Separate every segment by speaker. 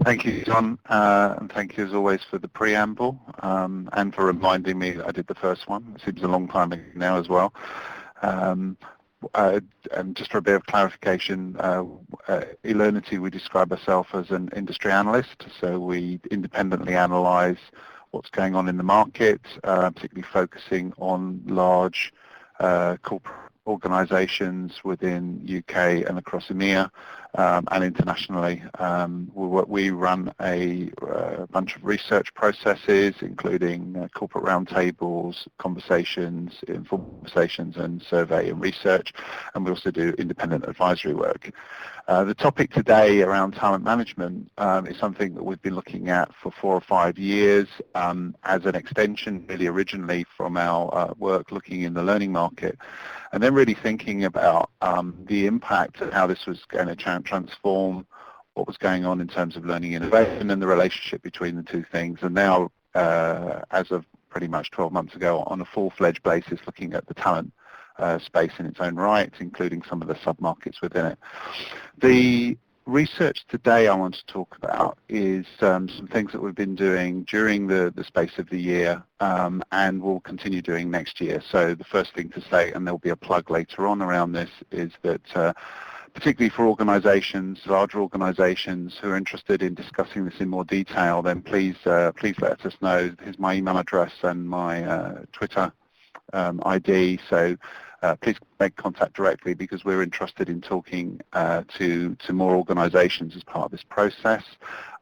Speaker 1: Thank you, John, and thank you as always for the preamble and for reminding me that I did the first one. It seems a long time ago now as well. Um, and just for a bit of clarification, learnity, we describe ourselves as an industry analyst, so we independently analyse what's going on in the market, particularly focusing on large corporate organisations within UK and across EMEA and internationally. We run a bunch of research processes, including corporate roundtables, conversations, informal conversations, and survey and research, and we also do independent advisory work. The topic today around talent management is something that we've been looking at for 4 or 5 years as an extension, really originally from our work looking in the learning market, and then really thinking about the impact and how this was going to transform what was going on in terms of learning innovation and the relationship between the two things. And now, as of pretty much 12 months ago, on a full-fledged basis, looking at the talent space in its own right, including some of the sub-markets within it. The research today I want to talk about is some things that we've been doing during the space of the year and will continue doing next year. So the first thing to say, and there'll be a plug later on around this, is that particularly for organisations, larger organisations who are interested in discussing this in more detail, then please let us know. Here's my email address and my Twitter ID. So please make contact directly, because we're interested in talking to more organisations as part of this process.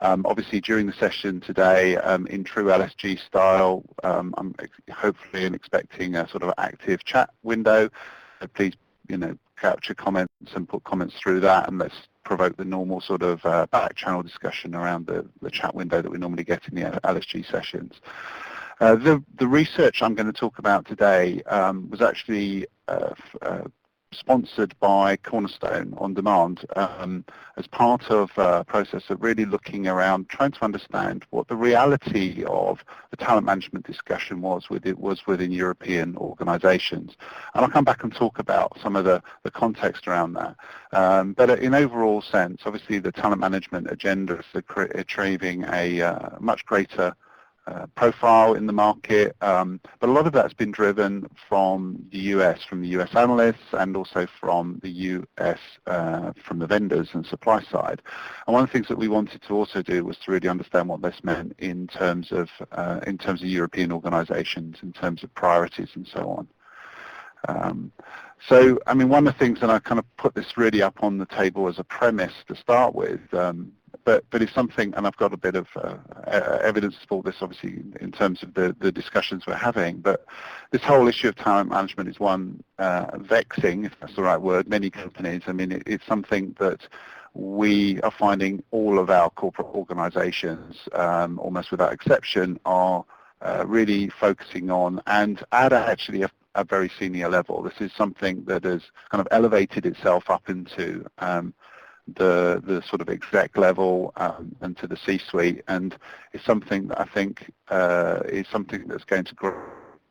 Speaker 1: Obviously, during the session today, in true LSG style, I'm hopefully expecting a sort of active chat window. So please, capture comments and put comments through that, and let's provoke the normal sort of back channel discussion around the chat window that we normally get in the LSG sessions. The research I'm going to talk about today was actually sponsored by Cornerstone On Demand as part of a process of really looking around, trying to understand what the reality of the talent management discussion was within European organisations. And I'll come back and talk about some of the context around that. But in overall sense, obviously the talent management agenda is achieving a much greater profile in the market, but a lot of that's been driven from the US analysts, and also from the US, from the vendors and supply side. And one of the things that we wanted to also do was to really understand what this meant in terms of European organisations, in terms of priorities and so on. So, I mean, one of the things, and I kind of put this really up on the table as a premise to start with, but it's something, and I've got a bit of evidence for this, obviously, in terms of the discussions we're having, but this whole issue of talent management is one vexing, if that's the right word, many companies. I mean, it's something that we are finding all of our corporate organisations, almost without exception, are really focusing on, and at actually a very senior level. This is something that has kind of elevated itself up into the sort of exec level and to the C-suite, and it's something that I think is something that's going to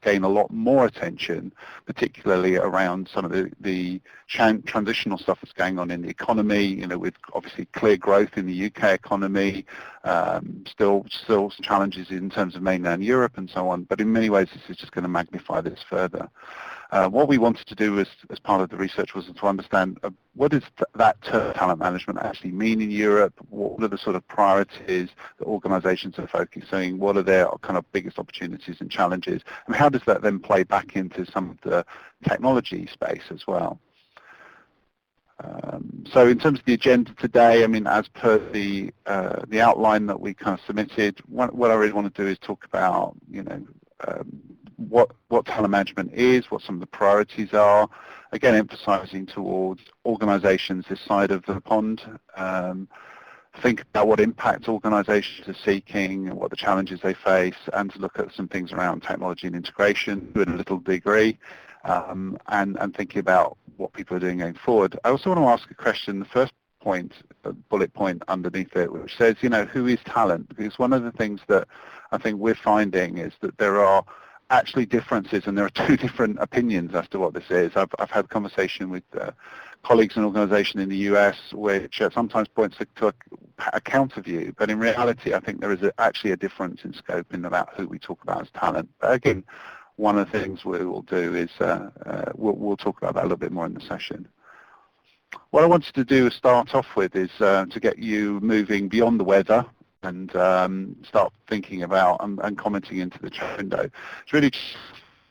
Speaker 1: gain a lot more attention, particularly around some of the transitional stuff that's going on in the economy, with obviously clear growth in the UK economy, still some challenges in terms of mainland Europe and so on, but in many ways this is just going to magnify this further. What we wanted to do as part of the research was to understand what does that term talent management actually mean in Europe, what are the sort of priorities that organisations are focusing, what are their kind of biggest opportunities and challenges, and how does that then play back into some of the technology space as well. So in terms of the agenda today, I mean, as per the outline that we kind of submitted, what I really want to do is talk about, what talent management is, what some of the priorities are, again emphasising towards organisations this side of the pond, think about what impact organisations are seeking, what the challenges they face, and to look at some things around technology and integration to a little degree, and thinking about what people are doing going forward. I also want to ask a question, the first point, bullet point underneath it, which says, who is talent? Because one of the things that I think we're finding is that there are actually differences, and there are two different opinions as to what this is. I've had a conversation with colleagues in an organisation in the US, which sometimes points to a counter view, but in reality, I think there is actually a difference in scope in about who we talk about as talent. But again, one of the things we will do is we'll talk about that a little bit more in the session. What I wanted to do is start off with is to get you moving beyond the weather and start thinking about and commenting into the chat window. It's really just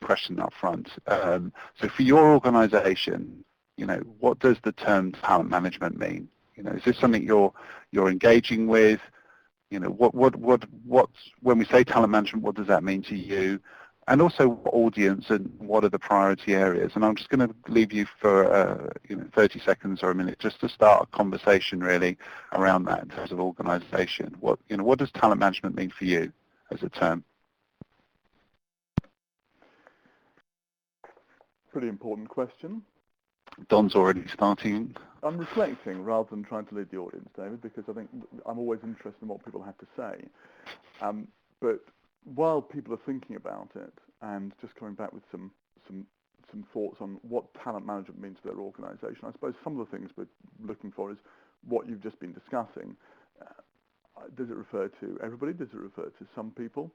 Speaker 1: a question up front. So for your organisation, what does the term talent management mean? Is this something you're engaging with? What's when we say talent management, what does that mean to you? And also what audience and what are the priority areas? And I'm just going to leave you for 30 seconds or a minute just to start a conversation really around that in terms of organisation. What does talent management mean for you as a term?
Speaker 2: Pretty important question.
Speaker 1: Don's already starting.
Speaker 2: I'm reflecting rather than trying to lead the audience, David, because I think I'm always interested in what people have to say. But while people are thinking about it and just coming back with some thoughts on what talent management means to their organisation, I suppose some of the things we're looking for is what you've just been discussing. Does it refer to everybody? Does it refer to some people?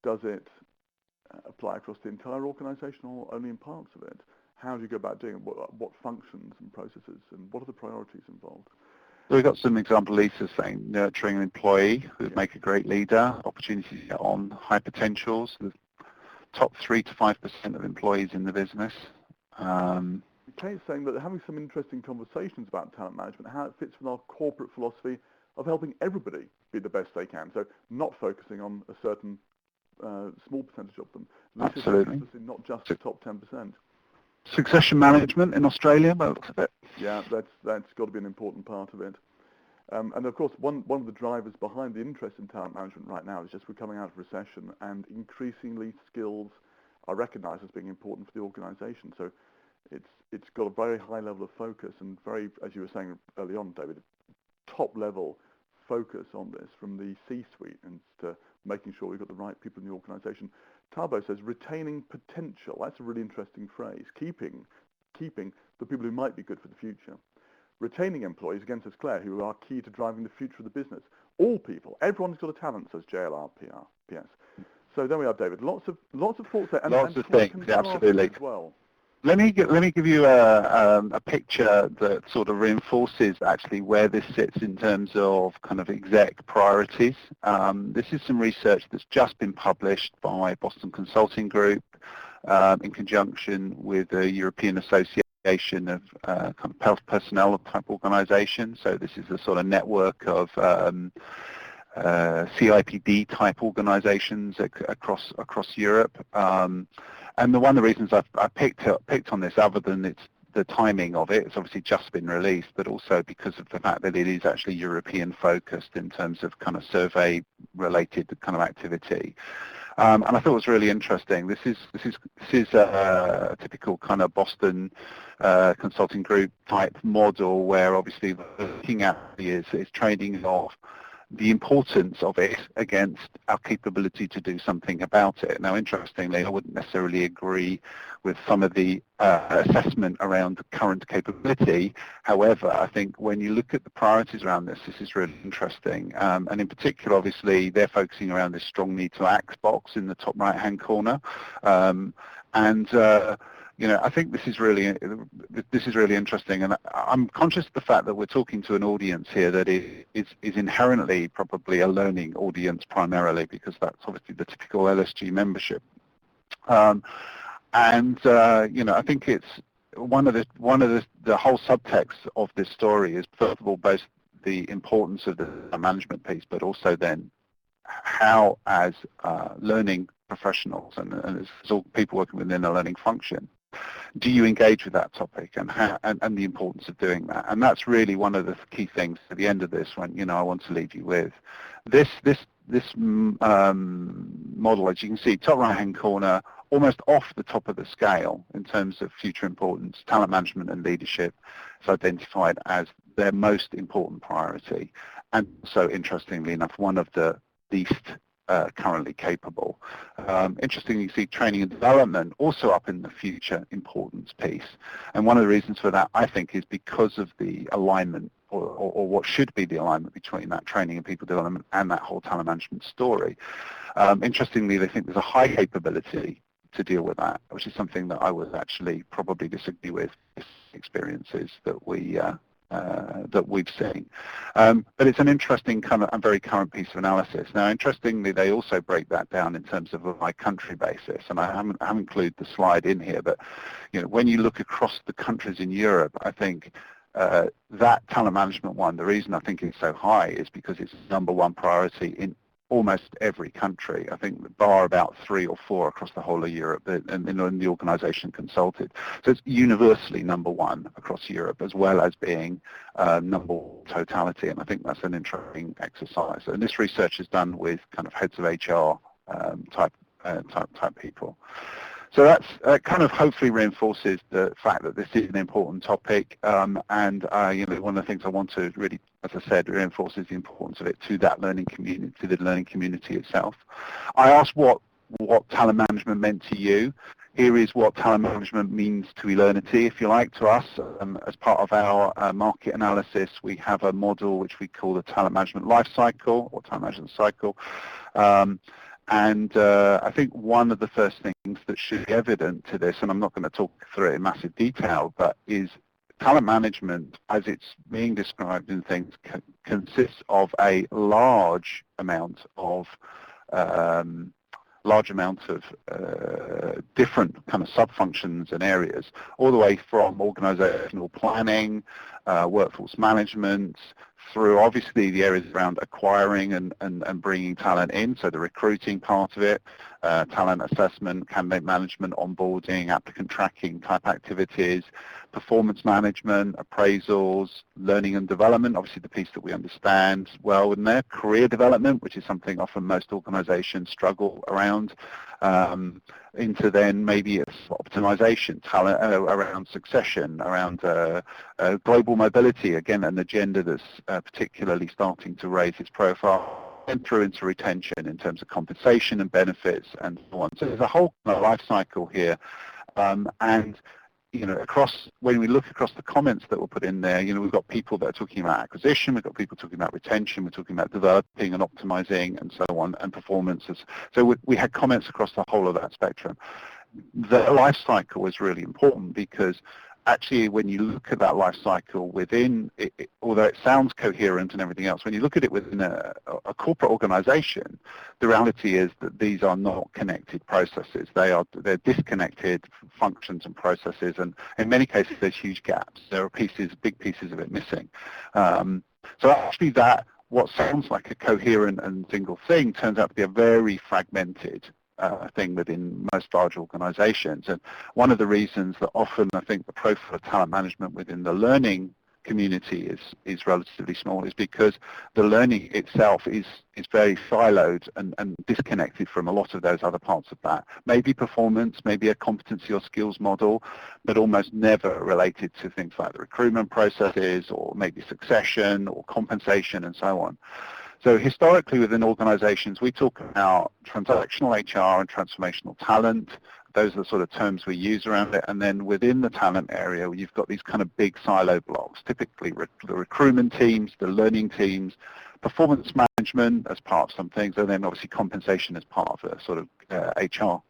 Speaker 2: Does it apply across the entire organisation or only in parts of it? How do you go about doing it? What functions and processes, and what are the priorities involved?
Speaker 1: So we've got some example, Lisa saying nurturing an employee who would make a great leader, opportunities to get on, high potentials, the top 3 to 5% of employees in the business.
Speaker 2: Kate's saying that they're having some interesting conversations about talent management, how it fits with our corporate philosophy of helping everybody be the best they can. So not focusing on a certain small percentage of them. This
Speaker 1: Absolutely.
Speaker 2: is not just the top 10%.
Speaker 1: Succession management in Australia, by the looks of it.
Speaker 2: Yeah, that's got to be an important part of it. And of course, one of the drivers behind the interest in talent management right now is just we're coming out of recession, and increasingly skills are recognised as being important for the organisation. So it's got a very high level of focus and very, as you were saying early on, David, top level focus on this from the C-suite and to making sure we've got the right people in the organisation. Tabo says retaining potential. That's a really interesting phrase. Keeping the people who might be good for the future. Retaining employees, again, says Claire, who are key to driving the future of the business. All people, everyone's got a talent, says JLR PS. So there we are, David. Lots of thoughts there, and
Speaker 1: lots of things, absolutely.
Speaker 2: As well.
Speaker 1: Let me give you a picture that sort of reinforces actually where this sits in terms of kind of exec priorities. This is some research that's just been published by Boston Consulting Group in conjunction with the European Association of kind of health personnel type organisations. So this is a sort of network of CIPD type organisations across Europe. And one of the reasons I picked on this, other than it's the timing of it, it's obviously just been released, but also because of the fact that it is actually European focused in terms of kind of survey related kind of activity. And I thought it was really interesting. This is a typical kind of Boston Consulting Group type model where obviously looking at is trading off the importance of it against our capability to do something about it. Now, interestingly, I wouldn't necessarily agree with some of the assessment around the current capability. However, I think when you look at the priorities around this is really interesting. And in particular, obviously, they're focusing around this strong need to act box in the top right-hand corner. I think this is really interesting, and I'm conscious of the fact that we're talking to an audience here that is inherently probably a learning audience primarily, because that's obviously the typical LSG membership. I think it's one of the whole subtext of this story is first of all both the importance of the management piece, but also then how as learning professionals and as all people working within a learning function, do you engage with that topic and the importance of doing that? And that's really one of the key things at the end of this one, I want to leave you with. This model, as you can see, top right-hand corner, almost off the top of the scale in terms of future importance, talent management and leadership is identified as their most important priority. And so interestingly enough, one of the least currently capable. Interestingly, you see training and development also up in the future importance piece. And one of the reasons for that, I think, is because of the alignment or what should be the alignment between that training and people development and that whole talent management story. Interestingly, they think there's a high capability to deal with that, which is something that I would actually probably disagree with experiences that we've seen. But it's an interesting kind of and very current piece of analysis. Now, interestingly, they also break that down in terms of a by country basis, and I haven't included the slide in here, but when you look across the countries in Europe, I think that talent management one, the reason I think it's so high is because it's number one priority in almost every country. I think bar about 3 or 4 across the whole of Europe, and in the organisation consulted. So it's universally number one across Europe, as well as being number one totality. And I think that's an interesting exercise. And this research is done with kind of heads of HR type people. So that kind of hopefully reinforces the fact that this is an important topic, and one of the things I want to really, as I said, reinforce is the importance of it to that learning community, to the learning community itself. I asked what talent management meant to you. Here is what talent management means to learnity, if you like, to us. As part of our market analysis, we have a model which we call the talent management life cycle or talent management cycle. And I think one of the first things that should be evident to this, and I'm not going to talk through it in massive detail, but is talent management, as it's being described in things, consists of a large amount of different kind of sub-functions and areas, all the way from organizational planning, workforce management, through obviously the areas around acquiring and bringing talent in, so the recruiting part of it, talent assessment, candidate management, onboarding, applicant tracking type activities, performance management, appraisals, learning and development, obviously the piece that we understand well in there, career development, which is something often most organizations struggle around, into then maybe it's optimization, talent around succession, around global mobility, again an agenda that's particularly starting to raise its profile, and through into retention in terms of compensation and benefits and so on. So there's a whole life cycle here, and when we look across the comments that were put in there, we've got people that are talking about acquisition, we've got people talking about retention, we're talking about developing and optimizing and so on, and performances. So we had comments across the whole of that spectrum. The life cycle is really important because actually when you look at that life cycle within, although it sounds coherent and everything else, when you look at it within a corporate organization, the reality is that these are not connected processes. They're disconnected functions and processes, and in many cases there's huge gaps. There are big pieces of it missing. So actually what sounds like a coherent and single thing turns out to be a very fragmented thing within most large organizations. And one of the reasons that often I think the profile of talent management within the learning community is relatively small is because the learning itself is very siloed and disconnected from a lot of those other parts of that. Maybe performance, maybe a competency or skills model, but almost never related to things like the recruitment processes or maybe succession or compensation and so on. So historically within organizations, we talk about transactional HR and transformational talent. Those are the sort of terms we use around it. And then within the talent area, you've got these kind of big silo blocks, typically the recruitment teams, the learning teams, performance management as part of some things, and then obviously compensation as part of a sort of HR,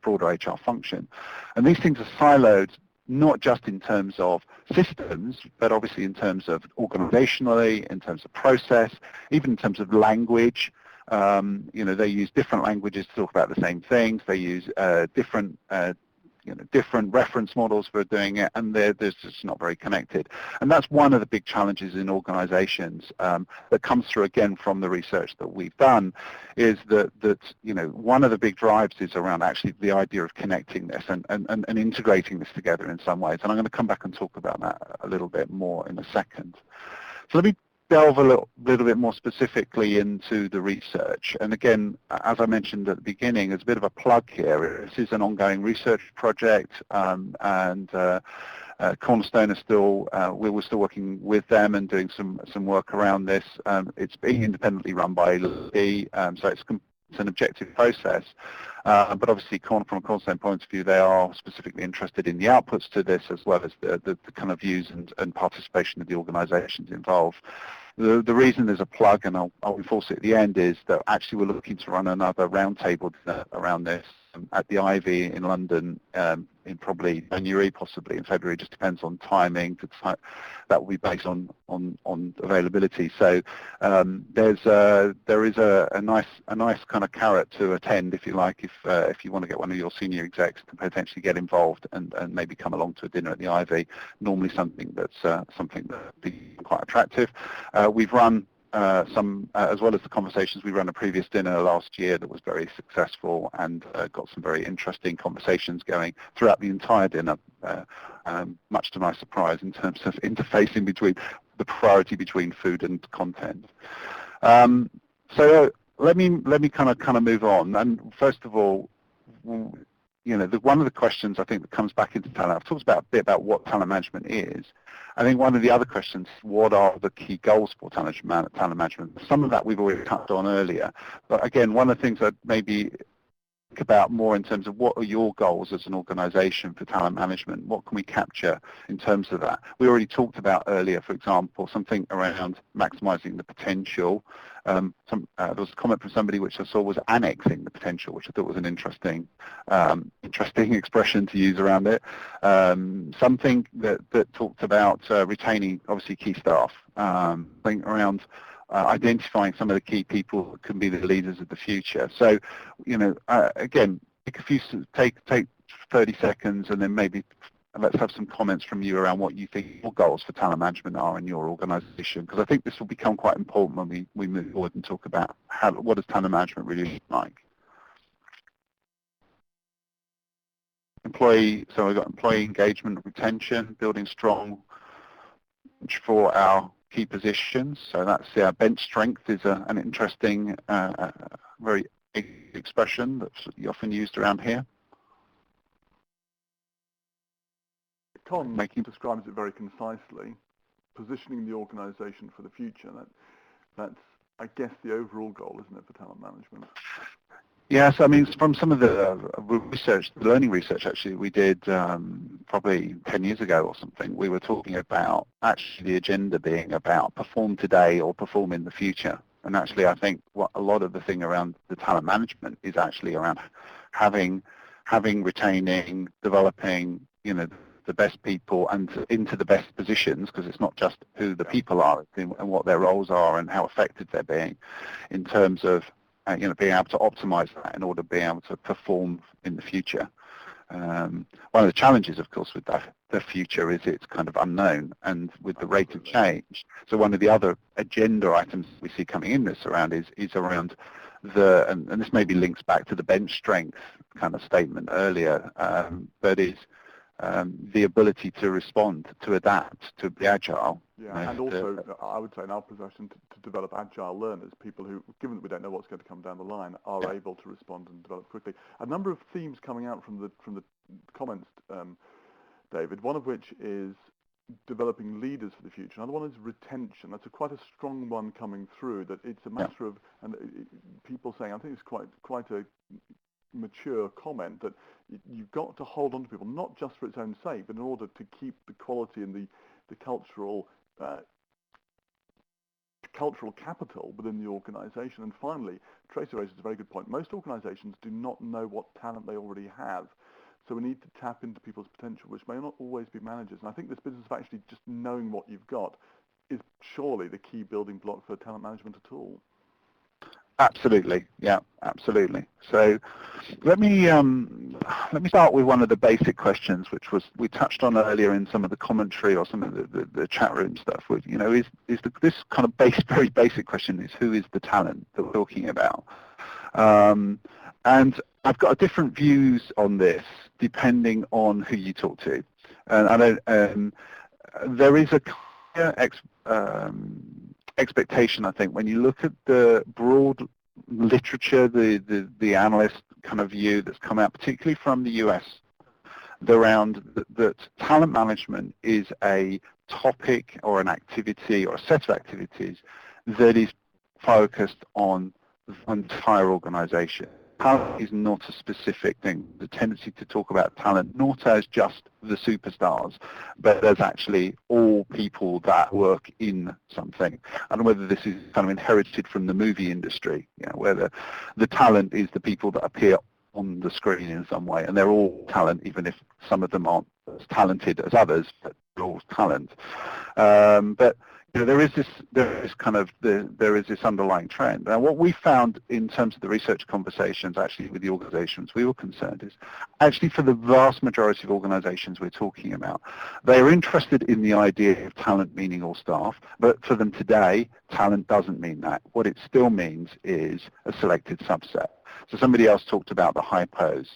Speaker 1: broader HR function. And these things are siloed not just in terms of systems, but obviously in terms of organizationally, in terms of process, even in terms of language. They use different languages to talk about the same things. They use different reference models for doing it, and they're just not very connected. And that's one of the big challenges in organizations that comes through again from the research that we've done, is that one of the big drives is around actually the idea of connecting this and integrating this together in some ways. And I'm going to come back and talk about that a little bit more in a second. So let me delve a little bit more specifically into the research. And again, as I mentioned at the beginning, there's a bit of a plug here. This is an ongoing research project, and Cornerstone are still, we're still working with them and doing some work around this. It's being independently run by LSG, so it's an objective process. But obviously, from a Cornerstone point of view, they are specifically interested in the outputs to this as well as the kind of views and participation of the organisations involved. The reason there's a plug, and I'll enforce it at the end, is that actually we're looking to run another roundtable around this at the Ivy in London in probably January, possibly in February. Just depends on timing. That will be based on availability. So there is a nice kind of carrot to attend, if you like, if you want to get one of your senior execs to potentially get involved and maybe come along to a dinner at the Ivy. Normally something that be quite attractive. We've run some, as well as the conversations, we ran a previous dinner last year that was very successful and got some very interesting conversations going throughout the entire dinner, much to my surprise in terms of interfacing between the priority between food and content. So let me kind of move on. And first of all, you know, one of the questions I think that comes back into talent, I've talked a bit about what talent management is. I think one of the other questions, what are the key goals for talent management? Some of that we've already touched on earlier. But again, one of the things that maybe think about more in terms of what are your goals as an organisation for talent management? What can we capture in terms of that? We already talked about earlier, for example, something around maximising the potential. There was a comment from somebody which I saw was annexing the potential, which I thought was an interesting expression to use around it. Something that talked about retaining, obviously, key staff. Think around identifying some of the key people that can be the leaders of the future. So, you know, again, take 30 seconds and then maybe let's have some comments from you around what you think your goals for talent management are in your organisation, because I think this will become quite important when we move forward and talk about what does talent management really look like. So we've got employee engagement, retention, building strong for our key positions. So that's our bench strength is an interesting, very expression that's often used around here.
Speaker 2: Con describes it very concisely, positioning the organisation for the future. That's, I guess, the overall goal, isn't it, for talent management?
Speaker 1: Yes, I mean, from some of the research, the learning research actually we did probably 10 years ago or something, we were talking about actually the agenda being about perform today or perform in the future. And actually I think what a lot of the thing around the talent management is actually around having, retaining, developing, you know, the best people and into the best positions, because it's not just who the people are and what their roles are and how effective they're being in terms of you know, being able to optimize that in order to be able to perform in the future. One of the challenges, of course, with the future is it's kind of unknown and with the rate of change. So one of the other agenda items we see coming in this around is around and this maybe links back to the bench strength kind of statement earlier, but is the ability to respond, to adapt, to be agile.
Speaker 2: Yeah, and also, I would say in our profession, to develop agile learners, people who, given that we don't know what's going to come down the line, are able to respond and develop quickly. A number of themes coming out from the comments, David, one of which is developing leaders for the future. Another one is retention. That's quite a strong one coming through, that it's a matter of, and people saying, I think it's quite a mature comment, that you've got to hold on to people, not just for its own sake, but in order to keep the quality and the cultural capital within the organisation. And finally, Tracy raises a very good point. Most organisations do not know what talent they already have. So we need to tap into people's potential, which may not always be managers. And I think this business of actually just knowing what you've got is surely the key building block for talent management at all.
Speaker 1: Absolutely, yeah, absolutely. So let me start with one of the basic questions, which was we touched on earlier in some of the commentary or some of the chat room stuff. With, you know, this kind of very basic question is, who is the talent that we're talking about? And I've got different views on this depending on who you talk to, and I don't. There is a clear expectation, I think, when you look at the broad literature, the analyst kind of view that's come out, particularly from the US, that talent management is a topic or an activity or a set of activities that is focused on the entire organization. Talent is not a specific thing. The tendency to talk about talent not as just the superstars, but as actually all people that work in something. I don't know whether this is kind of inherited from the movie industry, where the talent is the people that appear on the screen in some way, and they're all talent, even if some of them aren't as talented as others, but they're all talent. But there is this underlying trend. Now, what we found in terms of the research conversations, actually, with the organisations we were concerned, is actually for the vast majority of organisations we're talking about, they are interested in the idea of talent meaning all staff, but for them today, talent doesn't mean that. What it still means is a selected subset. So somebody else talked about the hypos.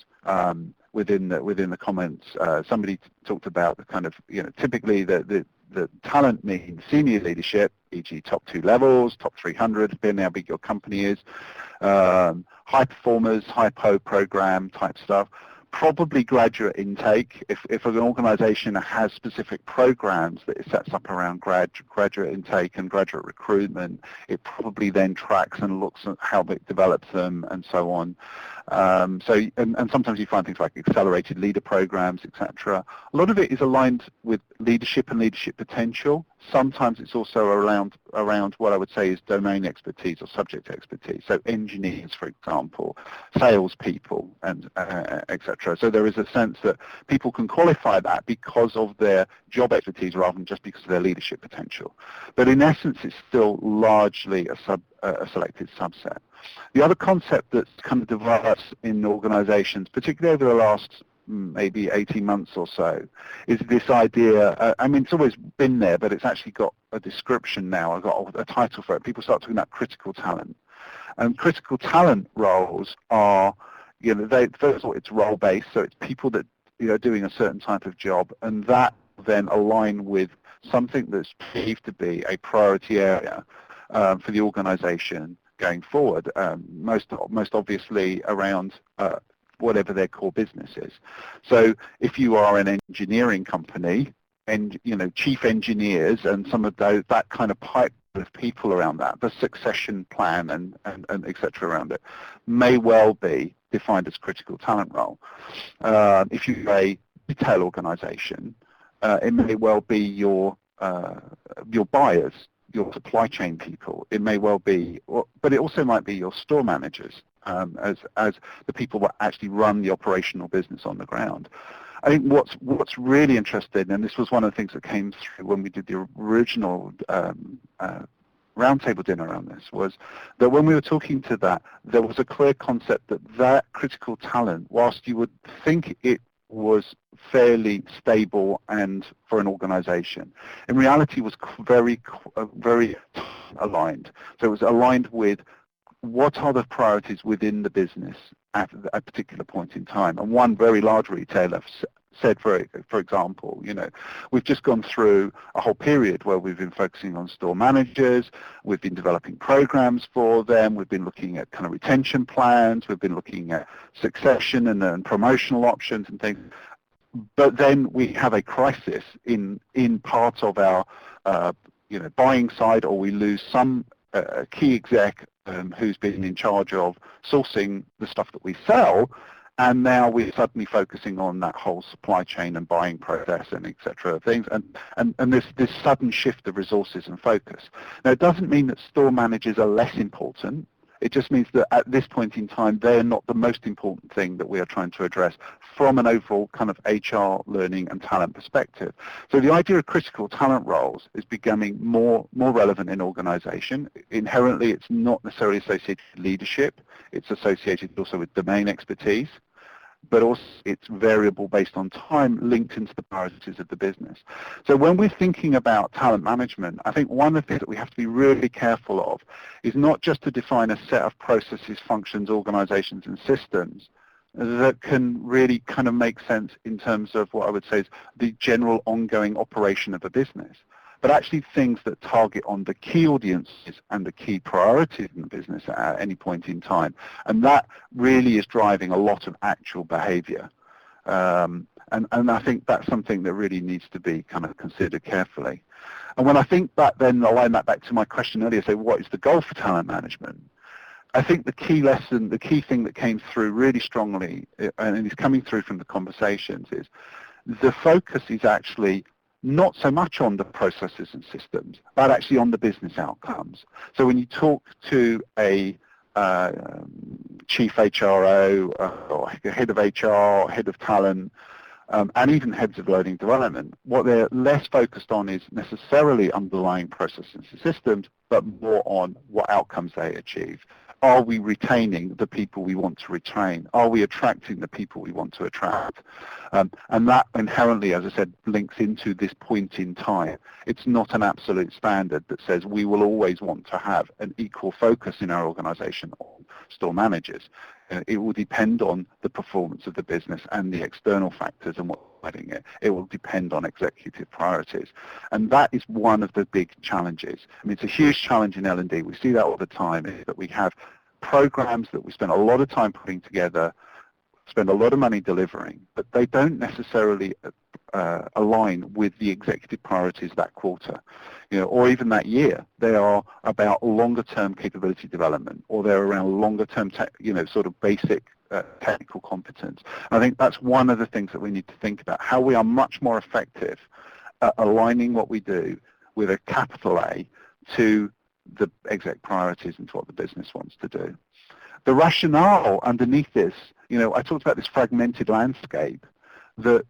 Speaker 1: Within the comments, somebody talked about the kind of, typically the talent means senior leadership, e.g. top 2 levels, top 300, depending how big your company is, high performers, hypo program type stuff. Probably graduate intake. If an organisation has specific programs that it sets up around graduate intake and graduate recruitment, it probably then tracks and looks at how it develops them and so on. And sometimes you find things like accelerated leader programs, etc. A lot of it is aligned with leadership and leadership potential. Sometimes it's also around what I would say is domain expertise or subject expertise. So engineers, for example, salespeople, and etc. So there is a sense that people can qualify that because of their job expertise rather than just because of their leadership potential. But in essence, it's still largely a selected subset. The other concept that's kind of developed in organizations, particularly over the last maybe 18 months or so, is this idea, it's always been there, but it's actually got a description now, I've got a title for it. People start talking about critical talent. And critical talent roles are, first of all, it's role-based, so it's people that are doing a certain type of job, and that then align with something that's perceived to be a priority area for the organization going forward, most obviously around whatever their core business is. So if you are an engineering company, and chief engineers and some of that kind of pipe of people around that, the succession plan and et cetera around it, may well be defined as critical talent role. If you're a retail organization, it may well be your buyers, your supply chain people. It may well be, but it also might be your store managers as the people that actually run the operational business on the ground. I think what's really interesting, and this was one of the things that came through when we did the original roundtable dinner around this, was that when we were talking to that, there was a clear concept that critical talent, whilst you would think it was fairly stable and for an organization, in reality was very aligned. So it was aligned with what are the priorities within the business at a particular point in time. And one very large retailer said, for example, we've just gone through a whole period where we've been focusing on store managers, we've been developing programs for them, we've been looking at kind of retention plans, we've been looking at succession and promotional options and things. But then we have a crisis in part of our buying side, or we lose some key exec who's been in charge of sourcing the stuff that we sell, and now we're suddenly focusing on that whole supply chain and buying process and et cetera things, and this sudden shift of resources and focus. Now, it doesn't mean that store managers are less important. It just means that at this point in time, they're not the most important thing that we are trying to address from an overall kind of HR, learning, and talent perspective. So the idea of critical talent roles is becoming more relevant in organization. Inherently, it's not necessarily associated with leadership. It's associated also with domain expertise, but also it's variable based on time, linked into the priorities of the business. So when we're thinking about talent management, I think one of the things that we have to be really careful of is not just to define a set of processes, functions, organizations, and systems that can really kind of make sense in terms of what I would say is the general ongoing operation of a business, but actually things that target on the key audiences and the key priorities in the business at any point in time. And that really is driving a lot of actual behavior. And I think that's something that really needs to be kind of considered carefully. And when I think back then, align that back to my question earlier, say, what is the goal for talent management? I think the key lesson, the key thing that came through really strongly, and is coming through from the conversations, is the focus is actually not so much on the processes and systems, but actually on the business outcomes. So when you talk to a chief HRO, or head of HR, head of talent, and even heads of learning development, what they're less focused on is necessarily underlying processes and systems, but more on what outcomes they achieve. Are we retaining the people we want to retain? Are we attracting the people we want to attract? And that inherently, as I said, links into this point in time. It's not an absolute standard that says we will always want to have an equal focus in our organization on store managers. It will depend on the performance of the business and the external factors and what's driving it. It will depend on executive priorities. And that is one of the big challenges. I mean, it's a huge challenge in L&D. We see that all the time, is that we have programs that we spend a lot of time putting together, spend a lot of money delivering, but they don't necessarily align with the executive priorities that quarter, or even that year. They are about longer-term capability development, or they're around longer-term, sort of basic technical competence. I think that's one of the things that we need to think about, how we are much more effective at aligning what we do with a capital A to the exec priorities and to what the business wants to do. The rationale underneath this, I talked about this fragmented landscape, that,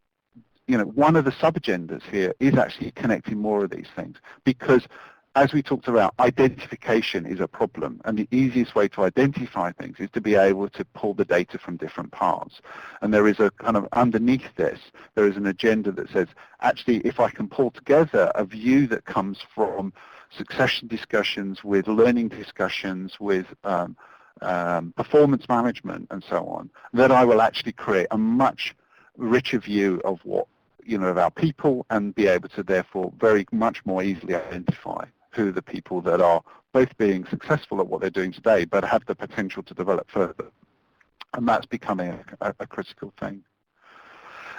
Speaker 1: one of the sub-agendas here is actually connecting more of these things, because as we talked about, identification is a problem, and the easiest way to identify things is to be able to pull the data from different parts. And there is a kind of underneath this, there is an agenda that says, actually, if I can pull together a view that comes from succession discussions, with learning discussions, with performance management and so on, then I will actually create a much richer view of what, of our people, and be able to therefore very much more easily identify who the people that are both being successful at what they're doing today, but have the potential to develop further. And that's becoming a critical thing.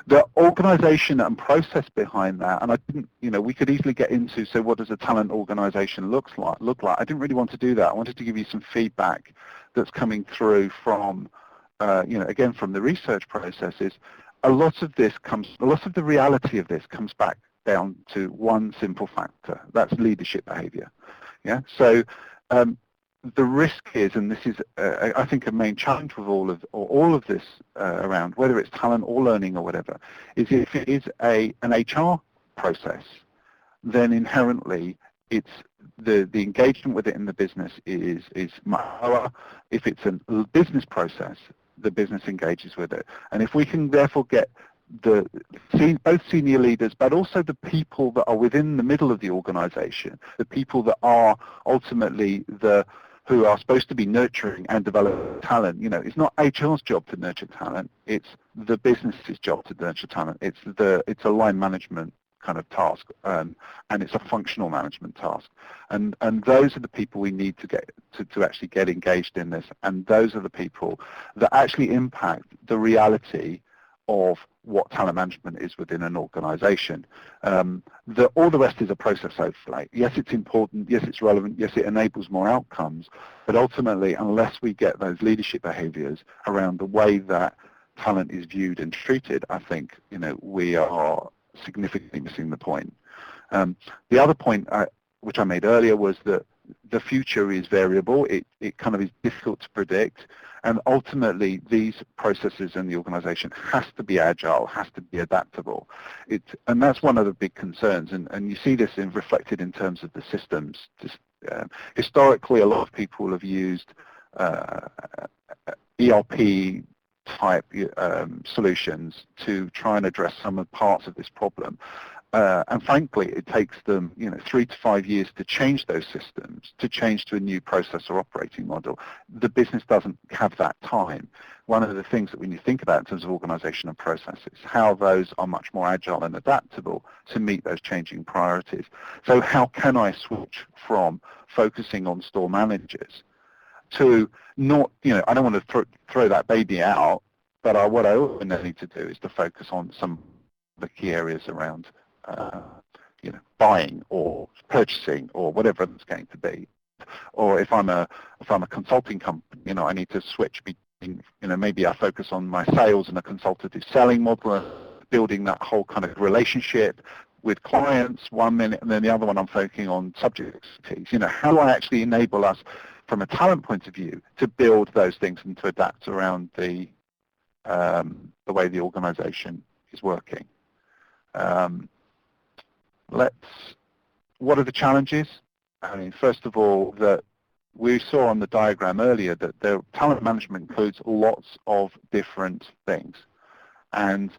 Speaker 1: The organization and process behind that, and I didn't, we could easily get into, so what does a talent organization look like? I didn't really want to do that. I wanted to give you some feedback that's coming through from, again, from the research processes. A lot of the reality of this comes back down to one simple factor. That's leadership behavior. Yeah. So the risk is, and this is, I think, a main challenge with all of this around, whether it's talent or learning or whatever, is if it is an HR process, then inherently it's the engagement with it in the business is much lower. If it's a business process, the business engages with it. And if we can therefore get both senior leaders, but also the people that are within the middle of the organization, the people that are ultimately who are supposed to be nurturing and developing talent. It's not HR's job to nurture talent. It's the business's job to nurture talent. It's a line management kind of task, and it's a functional management task. And those are the people we need to get to actually get engaged in this. And those are the people that actually impact the reality of what talent management is within an organization. All the rest is a process overlay. Yes, it's important. Yes, it's relevant. Yes, it enables more outcomes. But ultimately, unless we get those leadership behaviors around the way that talent is viewed and treated, I think, we are significantly missing the point. The other point which I made earlier was that the future is variable. It kind of is difficult to predict. And ultimately, these processes in the organization has to be agile, has to be adaptable. And that's one of the big concerns. And you see this reflected in terms of the systems. Historically, a lot of people have used ERP type solutions to try and address some of parts of this problem. And frankly, it takes them 3 to 5 years to change those systems, to change to a new process or operating model. The business doesn't have that time. One of the things that we need to think about in terms of organization and processes, how those are much more agile and adaptable to meet those changing priorities. So how can I switch from focusing on store managers to not, I don't want to throw that baby out, But what I also need to do is to focus on some of the key areas around buying or purchasing or whatever it's going to be. Or if I'm a consulting company, I need to switch between, maybe I focus on my sales and a consultative selling model, building that whole kind of relationship with clients 1 minute, and then the other one I'm focusing on subject expertise. How do I actually enable us from a talent point of view to build those things and to adapt around the way the organization is working? What are the challenges? I mean, first of all, that we saw on the diagram earlier that the talent management includes lots of different things. And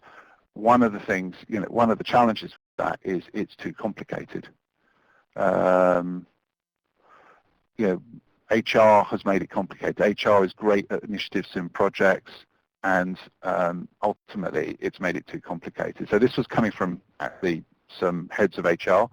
Speaker 1: one of the things, one of the challenges with that is it's too complicated. HR has made it complicated. HR is great at initiatives and projects, and ultimately it's made it too complicated. So this was coming from actually some heads of HR.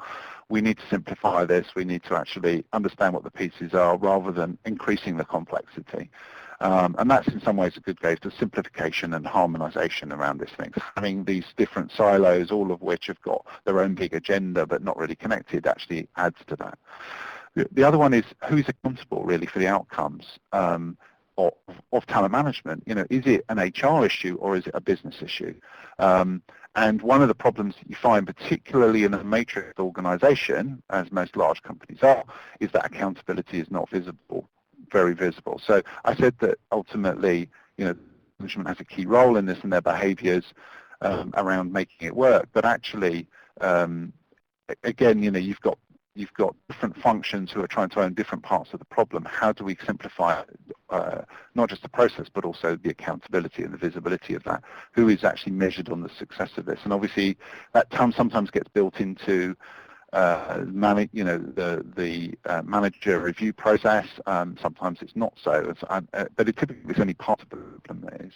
Speaker 1: We need to simplify this. We need to actually understand what the pieces are rather than increasing the complexity. And that's in some ways a good case to simplification and harmonization around these things. Having these different silos, all of which have got their own big agenda but not really connected, actually adds to that. The other one is who is accountable really for the outcomes of talent management. Is it an HR issue or is it a business issue? And one of the problems that you find, particularly in a matrix organization, as most large companies are, is that accountability is not visible, very visible. So I said that ultimately, management has a key role in this and their behaviors around making it work. But actually, again, you've got different functions who are trying to own different parts of the problem. How do we simplify not just the process, but also the accountability and the visibility of that? Who is actually measured on the success of this? And obviously, that sometimes gets built into the manager review process. Sometimes it's not so, but it typically is only part of the problem there is.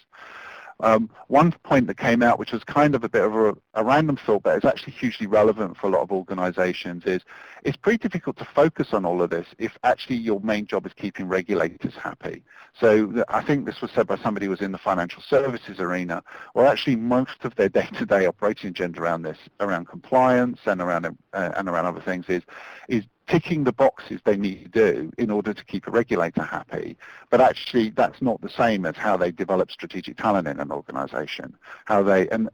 Speaker 1: One point that came out, which was kind of a bit of a random thought, but it's actually hugely relevant for a lot of organizations, is it's pretty difficult to focus on all of this if actually your main job is keeping regulators happy. So I think this was said by somebody who was in the financial services arena, or actually most of their day-to-day operating agenda around this, around compliance and around other things, is ticking the boxes they need to do in order to keep a regulator happy. But actually, that's not the same as how they develop strategic talent in an organization, how they and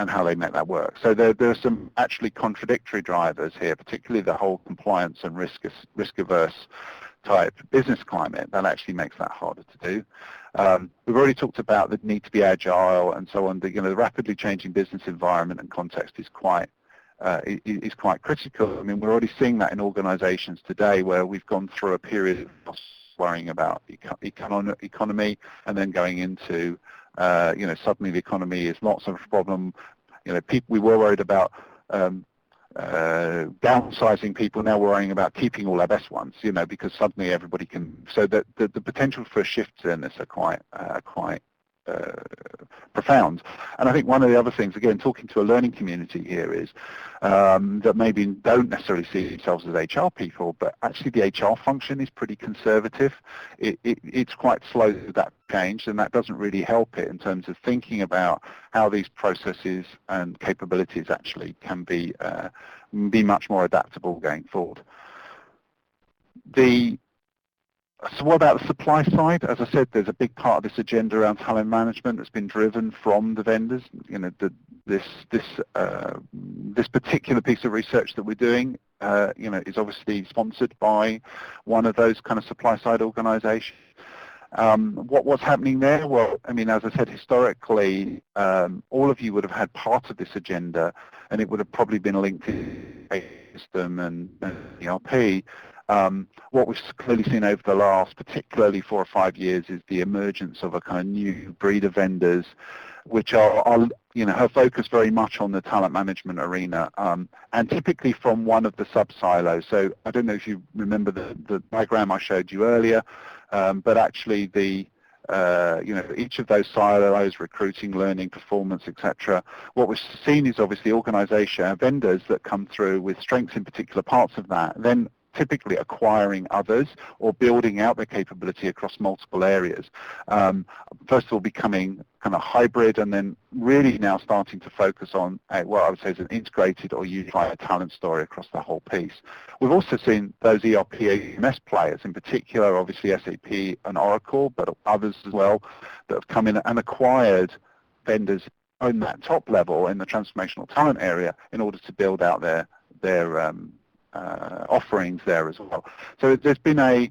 Speaker 1: how they make that work. So there are some actually contradictory drivers here, particularly the whole compliance and risk-averse type business climate that actually makes that harder to do. We've already talked about the need to be agile and so on. The rapidly changing business environment and context is quite critical. I mean, we're already seeing that in organizations today where we've gone through a period of worrying about economy and then going into, suddenly the economy is not so much a problem. We were worried about downsizing people, now we're worrying about keeping all our best ones, because suddenly everybody can, so that the potential for shifts in this are quite profound. And I think one of the other things, again, talking to a learning community here, is that maybe don't necessarily see themselves as HR people, but actually the HR function is pretty conservative. It's quite slow to that change, and that doesn't really help it in terms of thinking about how these processes and capabilities actually can be much more adaptable going forward. So what about the supply side? As I said, there's a big part of this agenda around talent management that's been driven from the vendors. This particular piece of research that we're doing, is obviously sponsored by one of those kind of supply side organizations. What's happening there? Well, I mean, as I said, historically, all of you would have had part of this agenda, and it would have probably been linked to a system and ERP. What we've clearly seen over the last, particularly 4 or 5 years, is the emergence of a kind of new breed of vendors, which are have focused very much on the talent management arena, and typically from one of the sub-silos. So I don't know if you remember the diagram I showed you earlier, but actually each of those silos, recruiting, learning, performance, etc. What we've seen is obviously vendors that come through with strengths in particular parts of that, then typically acquiring others or building out their capability across multiple areas. First of all, becoming kind of hybrid, and then really now starting to focus on what I would say is an integrated or unified talent story across the whole piece. We've also seen those ERP AMS players, in particular, obviously SAP and Oracle, but others as well, that have come in and acquired vendors on that top level in the transformational talent area in order to build out their offerings there as well. So there's been a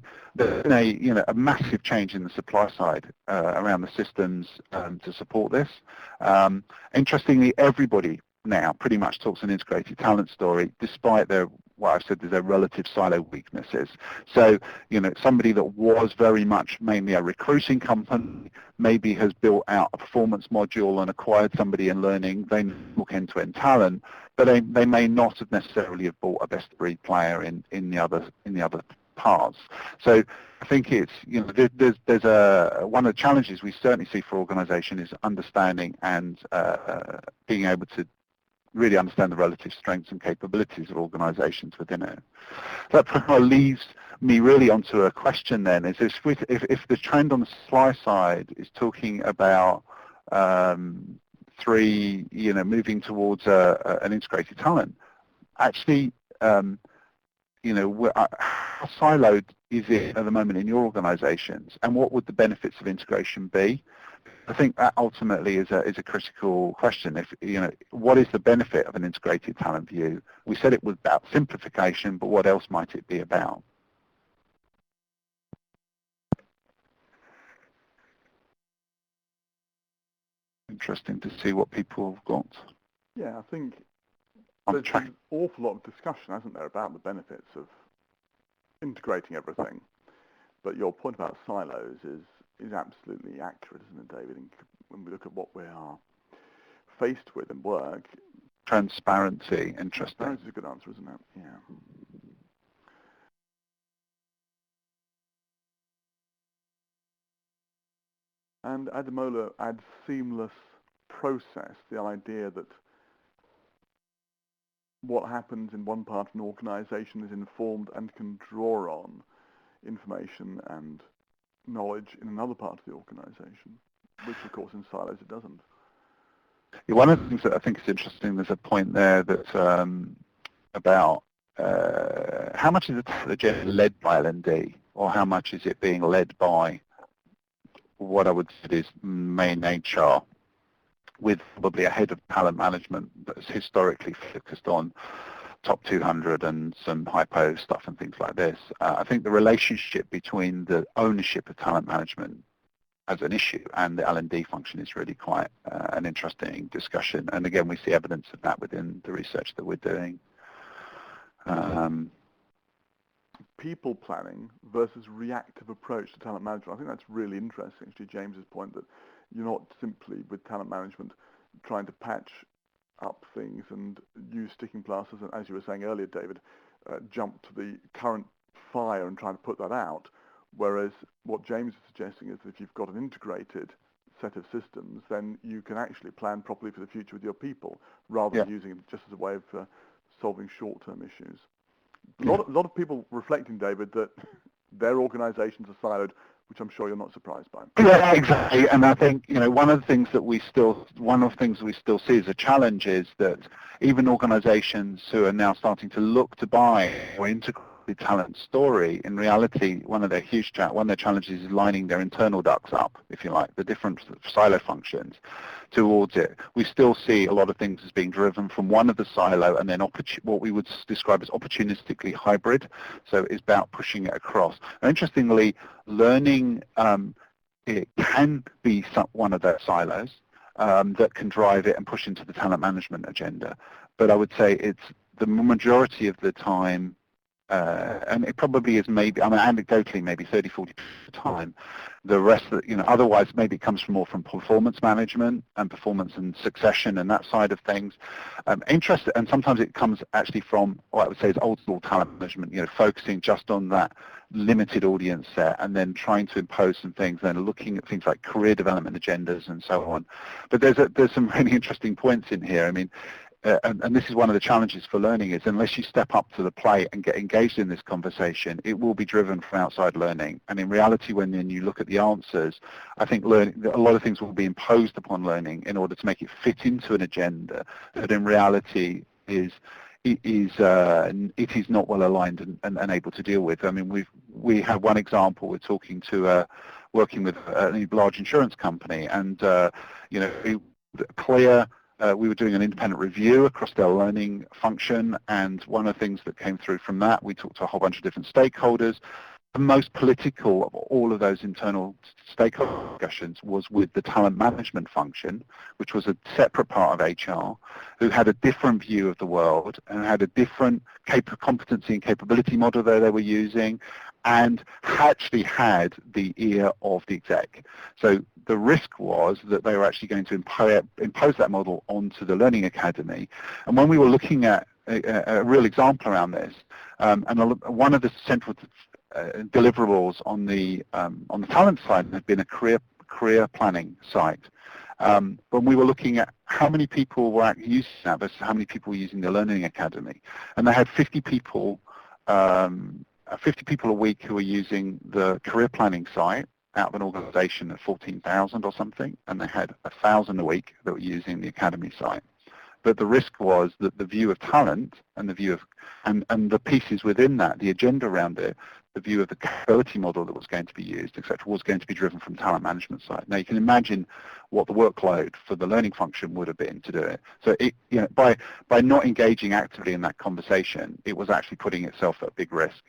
Speaker 1: massive change in the supply side around the systems to support this. Interestingly, everybody now pretty much talks an integrated talent story, despite what I've said is their relative silo weaknesses. So, somebody that was very much mainly a recruiting company maybe has built out a performance module and acquired somebody in learning. They look end-to-end talent, but they may not have necessarily have bought a best-of-breed player in the other parts. So I think it's, there's one of the challenges we certainly see for organisation is understanding and being able to really understand the relative strengths and capabilities of organisations within it. That kind of leaves me really onto a question then, is if the trend on the supply side is talking about moving towards an integrated talent, actually, how siloed is it at the moment in your organisations, and what would the benefits of integration be? I think that ultimately is a critical question. What is the benefit of an integrated talent view? We said it was about simplification, but what else might it be about? Interesting to see what people have got.
Speaker 2: Yeah, I think there's an awful lot of discussion, hasn't there, about the benefits of integrating everything. But your point about silos is absolutely accurate, isn't it, David? And when we look at what we are faced with in work.
Speaker 1: Transparency, interesting.
Speaker 2: Transparency is a good answer, isn't it? Yeah. And Ademola adds seamless process, the idea that what happens in one part of an organisation is informed and can draw on information and knowledge in another part of the organisation, which of course in silos it doesn't.
Speaker 1: Yeah, one of the things that I think is interesting, there's a point there that's about how much is the agenda led by L&D, or how much is it being led by what I would say is main HR, with probably a head of talent management that's historically focused on top 200 and some hypo stuff and things like this. I think the relationship between the ownership of talent management as an issue and the L&D function is really quite an interesting discussion. And again, we see evidence of that within the research that we're doing.
Speaker 2: People planning versus reactive approach to talent management. I think that's really interesting, to James's point, that you're not simply with talent management trying to patch up things and use sticking plasters, and as you were saying earlier, David, jump to the current fire and try to put that out. Whereas what James is suggesting is that if you've got an integrated set of systems, then you can actually plan properly for the future with your people, rather than using it just as a way of solving short-term issues. A lot of people reflecting, David, that their organisations are siloed, which I'm sure you're not surprised by.
Speaker 1: Yeah, exactly. And I think one of the things we still see as a challenge is that even organisations who are now starting to look to buy or integrate the talent story, in reality, one of their challenges is lining their internal ducks up, if you like, the different silo functions towards it. We still see a lot of things as being driven from one of the silo, and then what we would describe as opportunistically hybrid. So it's about pushing it across. Now, interestingly, learning it can be one of those silos that can drive it and push into the talent management agenda. But I would say it's the majority of the time. And it probably is anecdotally maybe 30-40% of the time. The rest, otherwise maybe it comes more from performance management and performance and succession and that side of things. And sometimes it comes actually from what I would say is old school talent management, focusing just on that limited audience set and then trying to impose some things, then looking at things like career development agendas and so on. But there's some really interesting points in here. I mean, and this is one of the challenges for learning, is unless you step up to the plate and get engaged in this conversation, it will be driven from outside learning. And in reality, when then you look at the answers, I think a lot of things will be imposed upon learning in order to make it fit into an agenda that in reality it is not well aligned and able to deal with. I mean, we have one example. We're working with a large insurance company, and we were doing an independent review across their learning function, and one of the things that came through from that, we talked to a whole bunch of different stakeholders. The most political of all of those internal stakeholder discussions was with the talent management function, which was a separate part of HR, who had a different view of the world and had a different competency and capability model that they were using, and actually had the ear of the exec. So the risk was that they were actually going to impose that model onto the Learning Academy. And when we were looking at a real example around this, and one of the central deliverables on the talent side had been a career planning site. When we were looking at how many people were using that versus how many people were using the Learning Academy, and they had 50 people a week who were using the career planning site out of an organization of 14,000 or something, and they had 1,000 a week that were using the academy site. But the risk was that the view of talent and the view of and the pieces within that, the agenda around it, the view of the capability model that was going to be used, etc., was going to be driven from talent management side. Now you can imagine what the workload for the learning function would have been to do it. So by not engaging actively in that conversation, it was actually putting itself at big risk.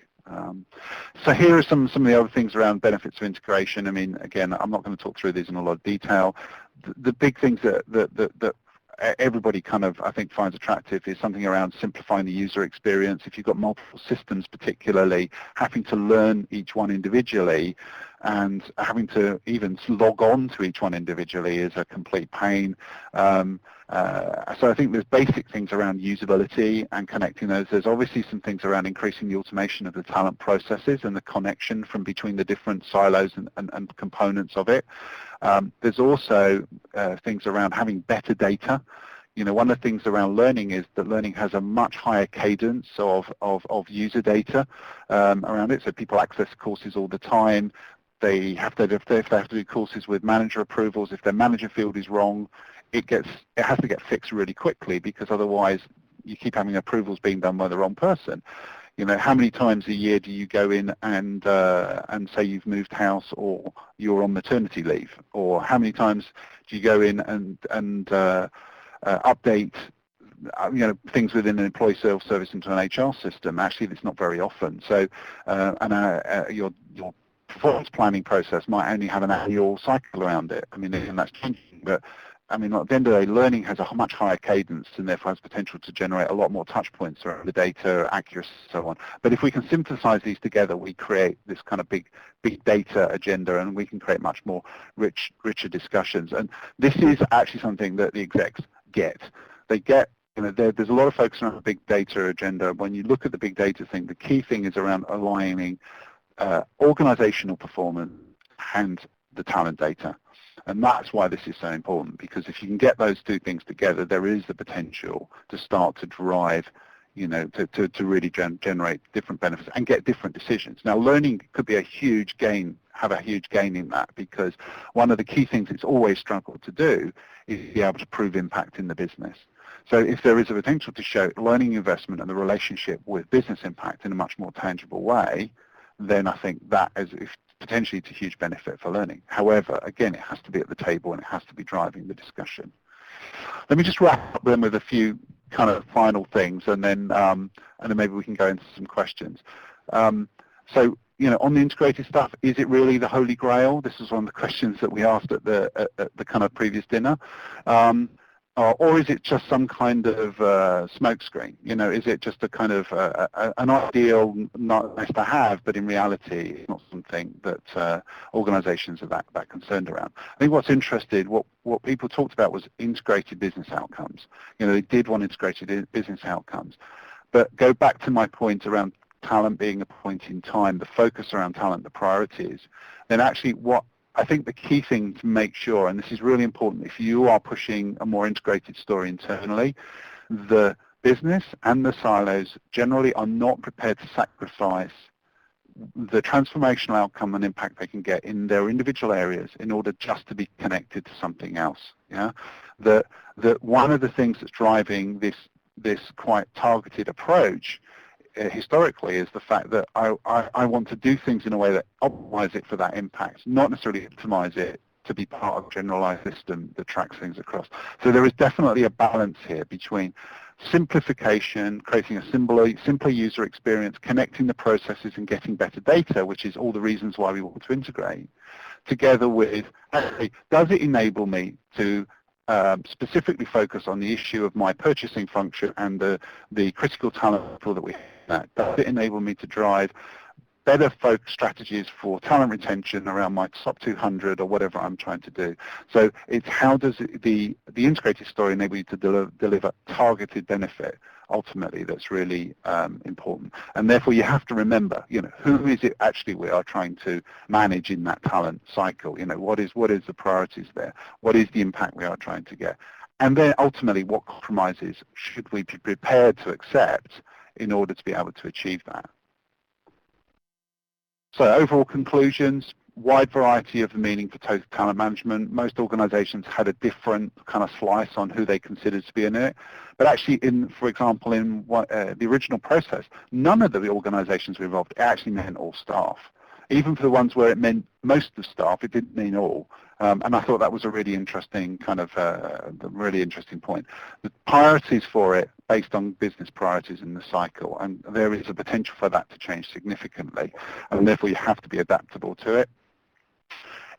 Speaker 1: So here are some of the other things around benefits of integration. I mean, again, I'm not going to talk through these in a lot of detail. The big things that everybody kind of, I think, finds attractive is something around simplifying the user experience. If you've got multiple systems, particularly, having to learn each one individually and having to even log on to each one individually is a complete pain. So I think there's basic things around usability and connecting those. There's obviously some things around increasing the automation of the talent processes and the connection from between the different silos and components of it. There's also things around having better data. One of the things around learning is that learning has a much higher cadence of user data around it. So people access courses all the time. If they have to do courses with manager approvals, if their manager field is wrong, it has to get fixed really quickly, because otherwise you keep having approvals being done by the wrong person. How many times a year do you go in and say you've moved house or you're on maternity leave? Or how many times do you go in and update things within an employee self-service into an HR system? Actually, it's not very often. So your performance planning process might only have an annual cycle around it. I mean, and that's changing, but I mean, at the end of the day, learning has a much higher cadence and therefore has potential to generate a lot more touch points around the data, accuracy, and so on. But if we can synthesize these together, we create this kind of big data agenda, and we can create much more richer discussions. And this is actually something that the execs get. They get, there's a lot of focus around the big data agenda. When you look at the big data thing, the key thing is around aligning organizational performance and the talent data. And that's why this is so important, because if you can get those two things together, there is the potential to start to drive, to really generate different benefits and get different decisions. Now, learning could be have a huge gain in that, because one of the key things it's always struggled to do is be able to prove impact in the business. So if there is a potential to show learning investment and the relationship with business impact in a much more tangible way, then I think that is potentially it's a huge benefit for learning. However, again, it has to be at the table and it has to be driving the discussion. Let me just wrap up then with a few kind of final things, and then maybe we can go into some questions. So, on the integrated stuff, is it really the holy grail? This is one of the questions that we asked at the kind of previous dinner. Or is it just some kind of smokescreen? Is it just a kind of an ideal, not nice to have, but in reality, it's not something that organizations are that concerned around? I think what's interesting, what people talked about was integrated business outcomes. They did want integrated business outcomes. But go back to my point around talent being a point in time, the focus around talent, the priorities, then actually I think the key thing to make sure, and this is really important, if you are pushing a more integrated story internally, the business and the silos generally are not prepared to sacrifice the transformational outcome and impact they can get in their individual areas in order just to be connected to something else. Yeah, that one of the things that's driving this quite targeted approach historically is the fact that I want to do things in a way that optimize it for that impact, not necessarily optimize it to be part of a generalized system that tracks things across. So there is definitely a balance here between simplification, creating a simpler user experience, connecting the processes and getting better data, which is all the reasons why we want to integrate, together with, actually, does it enable me to specifically focus on the issue of my purchasing function and the critical talent pool that we have? Does it enable me to drive better focus strategies for talent retention around my top 200 or whatever I'm trying to do? So it's how does the integrated story enable you to deliver targeted benefit ultimately that's really important. And therefore you have to remember, who is it actually we are trying to manage in that talent cycle? What is the priorities there? What is the impact we are trying to get? And then ultimately what compromises should we be prepared to accept in order to be able to achieve that? So overall conclusions, wide variety of the meaning for total talent management. Most organizations had a different kind of slice on who they considered to be in it. But actually, for example, in the original process, none of the organizations were involved. It actually meant all staff. Even for the ones where it meant most of the staff, it didn't mean all. And I thought that was a really interesting point. The priorities for it based on business priorities in the cycle, and there is a potential for that to change significantly, and therefore you have to be adaptable to it.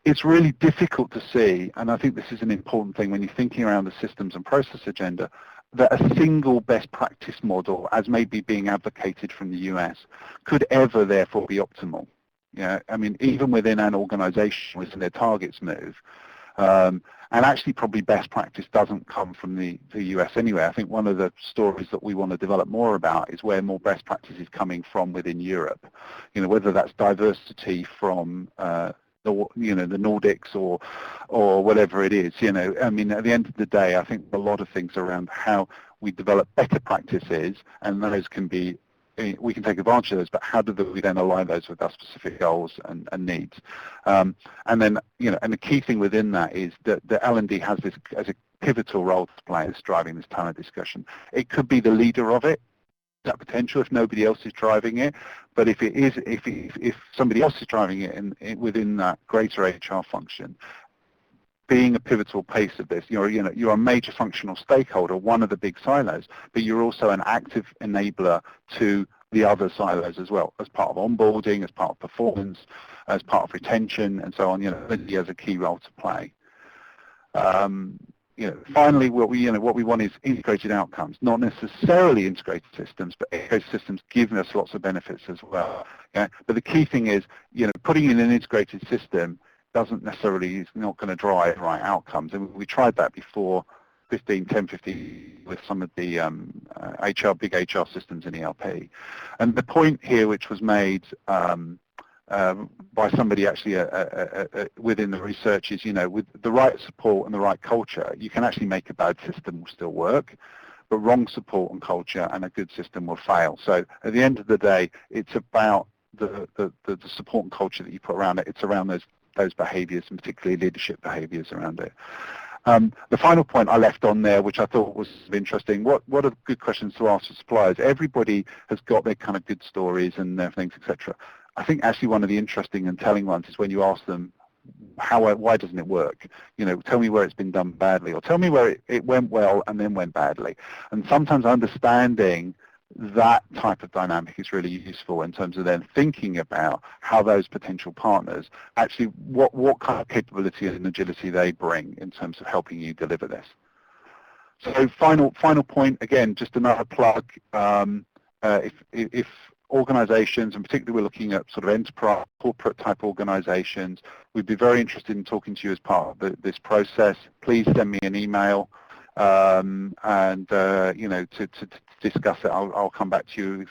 Speaker 1: It's really difficult to see, and I think this is an important thing when you're thinking around the systems and process agenda, that a single best practice model, as maybe being advocated from the US, could ever therefore be optimal. Yeah, I mean, even within an organization, within their targets move, and actually probably best practice doesn't come from the US anyway. I think one of the stories that we want to develop more about is where more best practice is coming from within Europe. Whether that's diversity from the Nordics or whatever it is. I mean, at the end of the day, I think a lot of things around how we develop better practices, and those can be, we can take advantage of those, but how do we then align those with our specific goals and needs? And then, and the key thing within that is that the L&D has this as a pivotal role to play as driving this talent discussion. It could be the leader of it, that potential, if nobody else is driving it, but if it is, if somebody else is driving it within that greater HR function, being a pivotal piece of this, you're a major functional stakeholder, one of the big silos, but you're also an active enabler to the other silos as well, as part of onboarding, as part of performance, as part of retention, and so on. It has a key role to play. Finally, what we want is integrated outcomes, not necessarily integrated systems, but integrated systems giving us lots of benefits as well. Yeah? But the key thing is, putting in an integrated system doesn't necessarily, is not going to drive right outcomes. And we tried that before 10, 15 with some of the big HR systems in ERP. And the point here, which was made by somebody actually within the research, is, with the right support and the right culture, you can actually make a bad system will still work, but wrong support and culture and a good system will fail. So at the end of the day, it's about the support and culture that you put around it. It's around those behaviours, and particularly leadership behaviours around it. The final point I left on there, which I thought was interesting, what are good questions to ask for suppliers? Everybody has got their kind of good stories and their things, etc. I think actually one of the interesting and telling ones is when you ask them, why doesn't it work? Tell me where it's been done badly, or tell me where it went well and then went badly. And sometimes understanding that type of dynamic is really useful in terms of then thinking about how those potential partners actually, what kind of capability and agility they bring in terms of helping you deliver this. So final point, again, just another plug. If organizations, and particularly we're looking at sort of enterprise, corporate type organizations, we'd be very interested in talking to you as part of this process. Please send me an email. To discuss it, I'll come back to you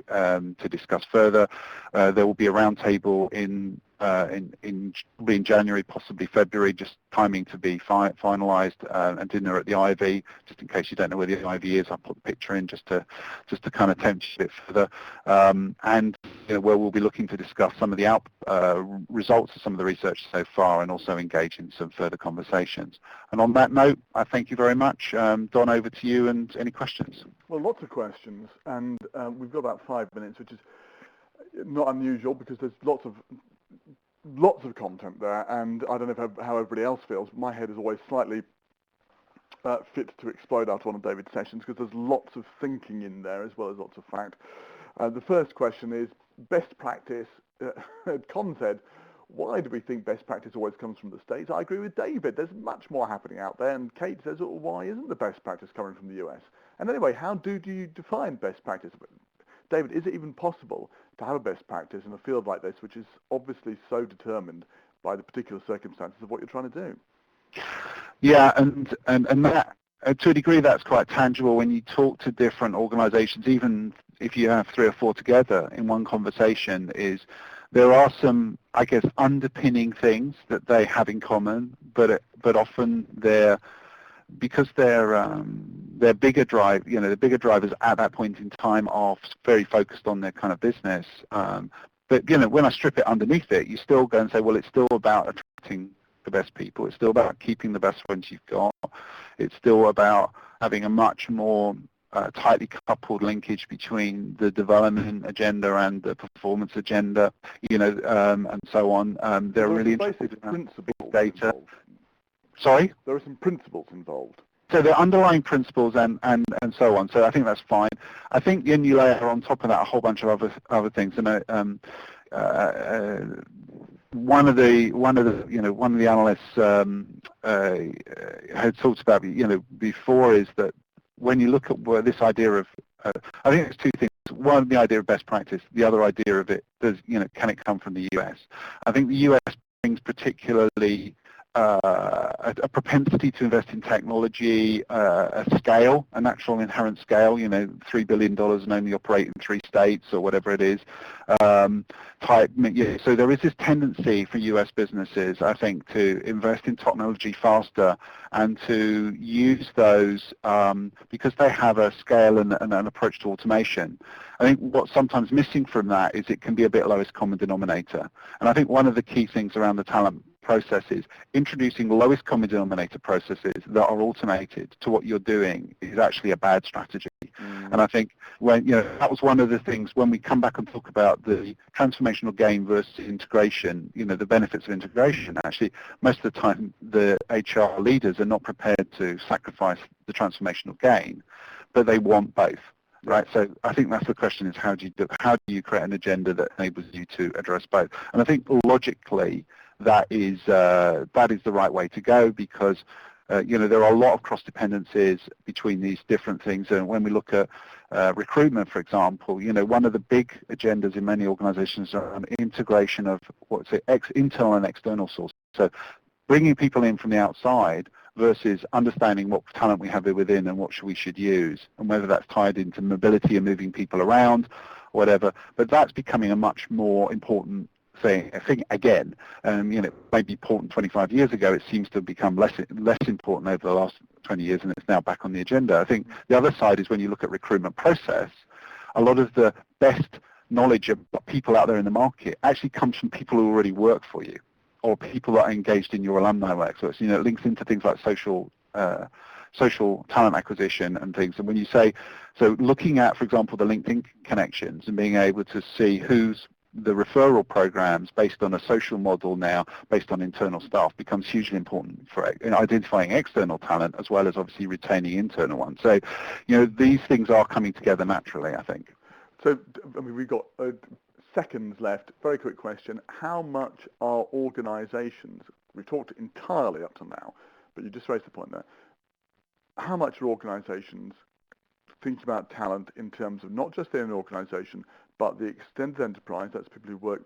Speaker 1: to discuss further. There will be a roundtable in probably in January, possibly February, just timing to be finalised, and dinner at the Ivy. Just in case you don't know where the Ivy is, I'll put the picture in just to kind of tempt you a bit further. And where we'll be looking to discuss some of the results of some of the research so far, and also engage in some further conversations. And on that note, I thank you very much. Don, over to you, and any questions?
Speaker 2: Well, lots of questions, and we've got about 5 minutes, which is not unusual because there's lots of content there, and I don't know how everybody else feels. My head is always slightly fit to explode after one of David's sessions because there's lots of thinking in there as well as lots of fact. The first question is best practice. Con said, why do we think best practice always comes from the States? I agree with David. There's much more happening out there. And Kate says, well, why isn't the best practice coming from the US? And anyway, how do you define best practice? David, is it even possible to have a best practice in a field like this, which is obviously so determined by the particular circumstances of what you're trying to do?
Speaker 1: Yeah, and that, to a degree, that's quite tangible when you talk to different organizations, even if you have 3 or 4 together in one conversation, is there are some, I guess, underpinning things that they have in common, but often because their bigger drive, the bigger drivers at that point in time are very focused on their kind of business. But when I strip it underneath it, you still go and say, well, it's still about attracting the best people. It's still about keeping the best ones you've got. It's still about having a much more tightly coupled linkage between the development agenda and the performance agenda, and so on. They're really interested in big data.
Speaker 2: Involved.
Speaker 1: Sorry?
Speaker 2: There are some principles involved.
Speaker 1: So the underlying principles and so on. So I think that's fine. I think then you layer on top of that a whole bunch of other things. And one of the analysts had talked about before is that when you look at where this idea of I think there's 2 things. One, the idea of best practice. The other idea of it can it come from the US? I think the US brings particularly a propensity to invest in technology, a scale, a natural inherent scale, $3 billion and only operate in 3 states or whatever it is. So there is this tendency for US businesses, I think, to invest in technology faster and to use those because they have a scale and an approach to automation. I think what's sometimes missing from that is it can be a bit lowest common denominator. And I think one of the key things around the talent process is introducing lowest common denominator processes that are automated to what you're doing is actually a bad strategy. And I think when that was one of the things when we come back and talk about the transformational gain versus integration, the benefits of integration, actually most of the time the HR leaders are not prepared to sacrifice the transformational gain, but they want both. Right, so I think that's the question: is how do you create an agenda that enables you to address both? And I think logically that is the right way to go because there are a lot of cross dependencies between these different things. And when we look at recruitment, for example, one of the big agendas in many organizations are an integration of internal and external sources. So bringing people in from the outside versus understanding what talent we have within and what we should use, and whether that's tied into mobility and moving people around, or whatever. But that's becoming a much more important thing. I think again, it may be important 25 years ago. It seems to have become less important over the last 20 years, and it's now back on the agenda. I think the other side is when you look at recruitment process, a lot of the best knowledge of people out there in the market actually comes from people who already work for you, or people that are engaged in your alumni work. So it's, it links into things like social talent acquisition and things. And when you say, so looking at, for example, the LinkedIn connections and being able to see who's the referral programs based on a social model now, based on internal staff, becomes hugely important for identifying external talent as well as obviously retaining internal ones. So, these things are coming together naturally, I think.
Speaker 2: So, we've got seconds left. Very quick question. How much are organizations, we've talked entirely up to now, but you just raised the point there, how much are organizations thinking about talent in terms of not just their own organization, but the extended enterprise, that's people who work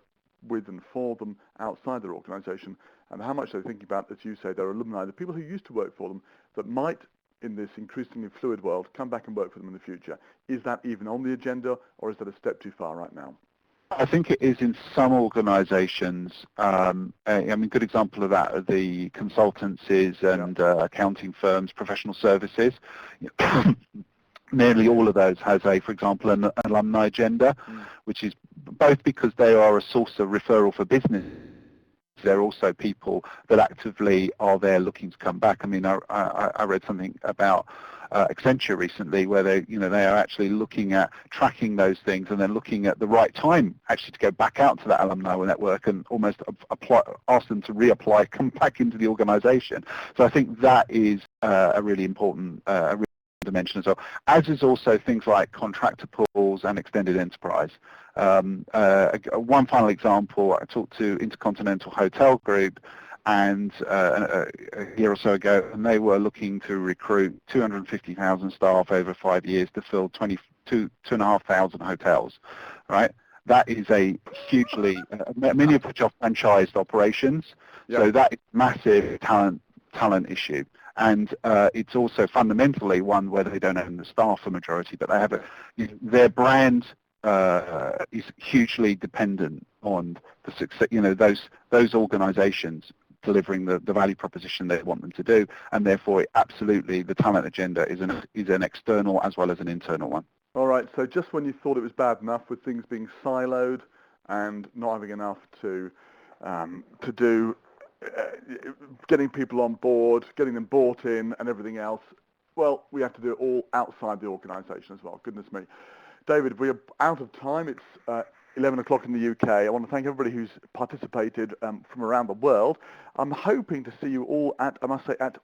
Speaker 2: with and for them outside their organization, and how much they're thinking about, as you say, their alumni, the people who used to work for them that might, in this increasingly fluid world, come back and work for them in the future. Is that even on the agenda, or is that a step too far right now?
Speaker 1: I think it is in some organisations. I mean, a good example of that are the consultancies and accounting firms, professional services. Nearly all of those has for example, an alumni agenda, which is both because they are a source of referral for business. They're also people that actively are there looking to come back. I mean, I read something about Accenture recently where they are actually looking at tracking those things and then looking at the right time actually to go back out to that alumni network and almost ask them to reapply, come back into the organisation. So I think that is a really important dimension as well, as is also things like contractor pools and extended enterprise. One final example, I talked to Intercontinental Hotel Group and a year or so ago, and they were looking to recruit 250,000 staff over 5 years to fill 2,500 hotels, right? That is a hugely, many of which are franchised operations, so that is massive talent issue. And it's also fundamentally one where they don't own the staff for majority, but they have their brand is hugely dependent on the success. Those organisations delivering the value proposition they want them to do, and therefore absolutely the talent agenda is an external as well as an internal one.
Speaker 2: All right. So just when you thought it was bad enough with things being siloed and not having enough to do. Getting people on board, getting them bought in and everything else, well, we have to do it all outside the organisation as well. Goodness me. David, we are out of time. It's 11 o'clock in the UK. I want to thank everybody who's participated from around the world. I'm hoping to see you all at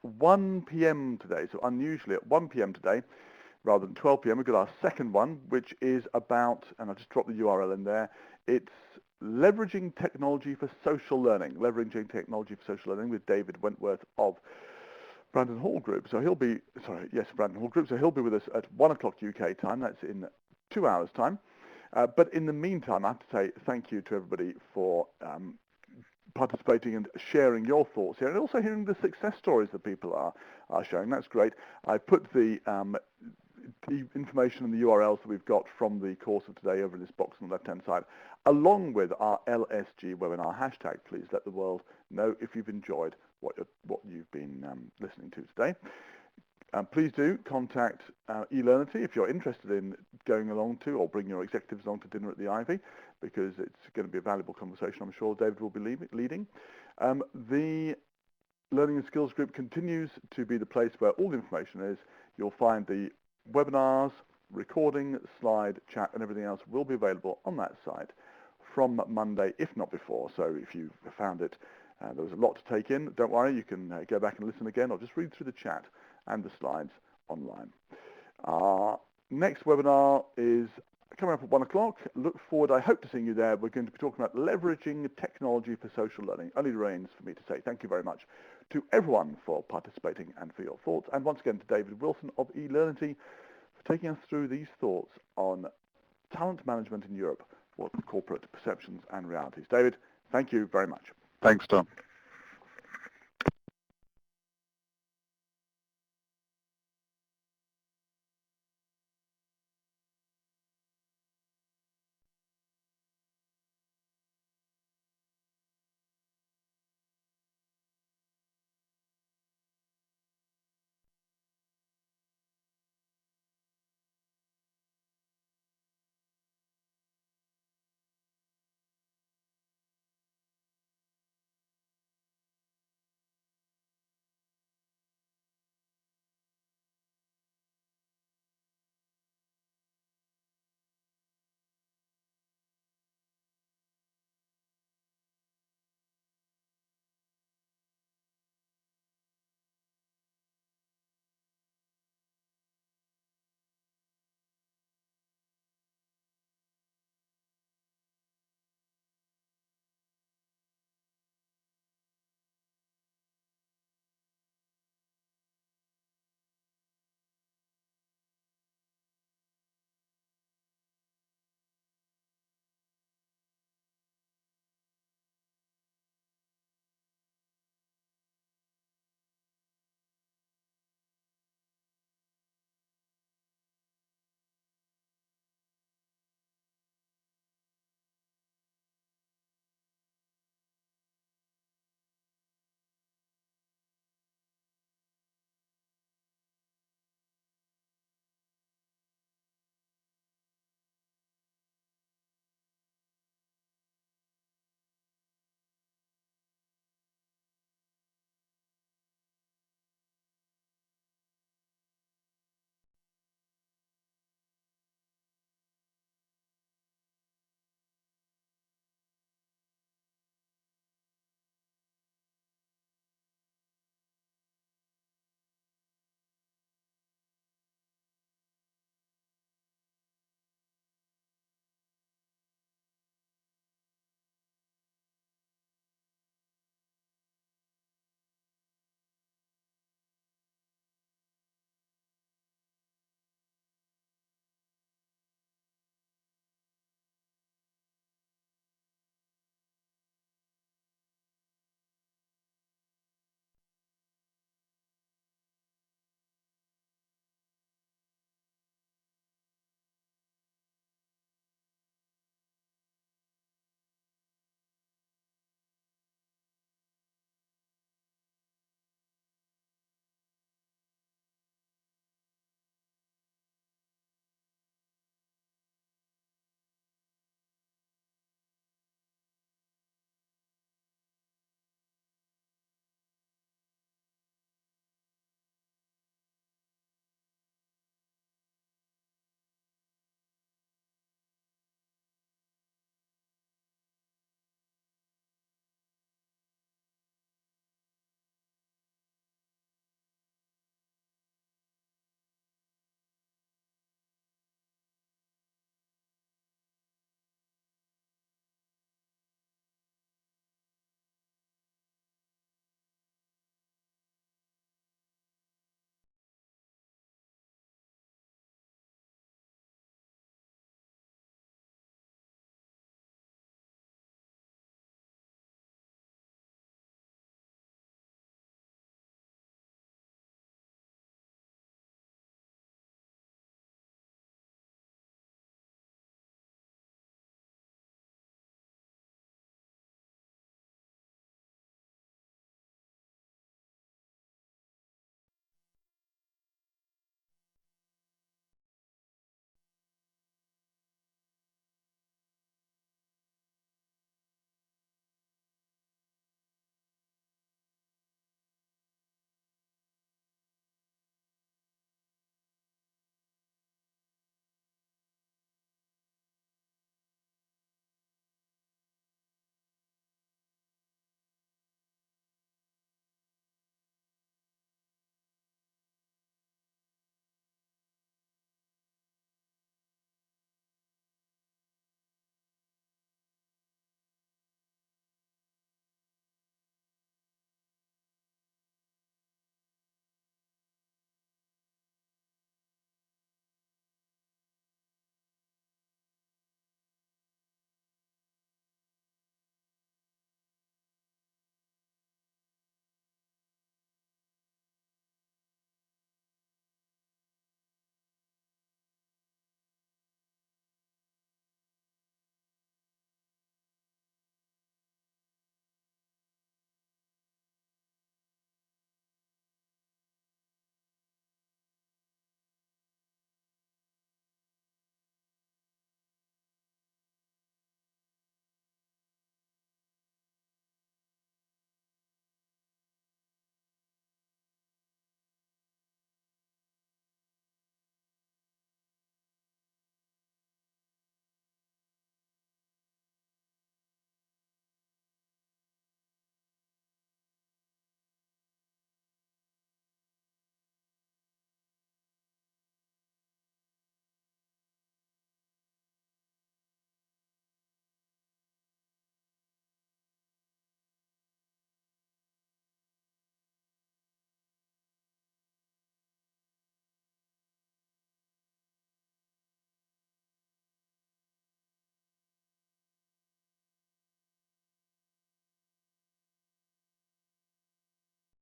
Speaker 2: 1 p.m. today. So unusually at 1 p.m. today, rather than 12 p.m. We've got our second one, which is about, and I'll just drop the URL in there, it's Leveraging Technology for Social Learning. Leveraging Technology for Social Learning with David Wentworth of Brandon Hall Group. So Brandon Hall Group. So he'll be with us at 1 o'clock UK time. That's in 2 hours' time. But in the meantime, I have to say thank you to everybody for participating and sharing your thoughts here, and also hearing the success stories that people are sharing. That's great. I put the information and the URLs that we've got from the course of today over in this box on the left-hand side, along with our LSG webinar hashtag. Please let the world know if you've enjoyed what you've been listening to today. Please do contact eLearnity if you're interested in going along to or bring your executives along to dinner at the Ivy, because it's going to be a valuable conversation I'm sure David will be leading. The Learning and Skills Group continues to be the place where all the information is. You'll find the webinars, recording, slide, chat, and everything else will be available on that site from Monday, if not before. So if you found it, there was a lot to take in, don't worry, you can go back and listen again or just read through the chat and the slides online. Our next webinar is coming up at 1 o'clock. Look forward, I hope to seeing you there. We're going to be talking about leveraging technology for social learning. Only remains for me to say thank you very much to everyone for participating and for your thoughts. And once again to David Wilson of eLearnity for taking us through these thoughts on talent management in Europe, what corporate perceptions and realities. David, thank you very much.
Speaker 1: Thanks, Tom.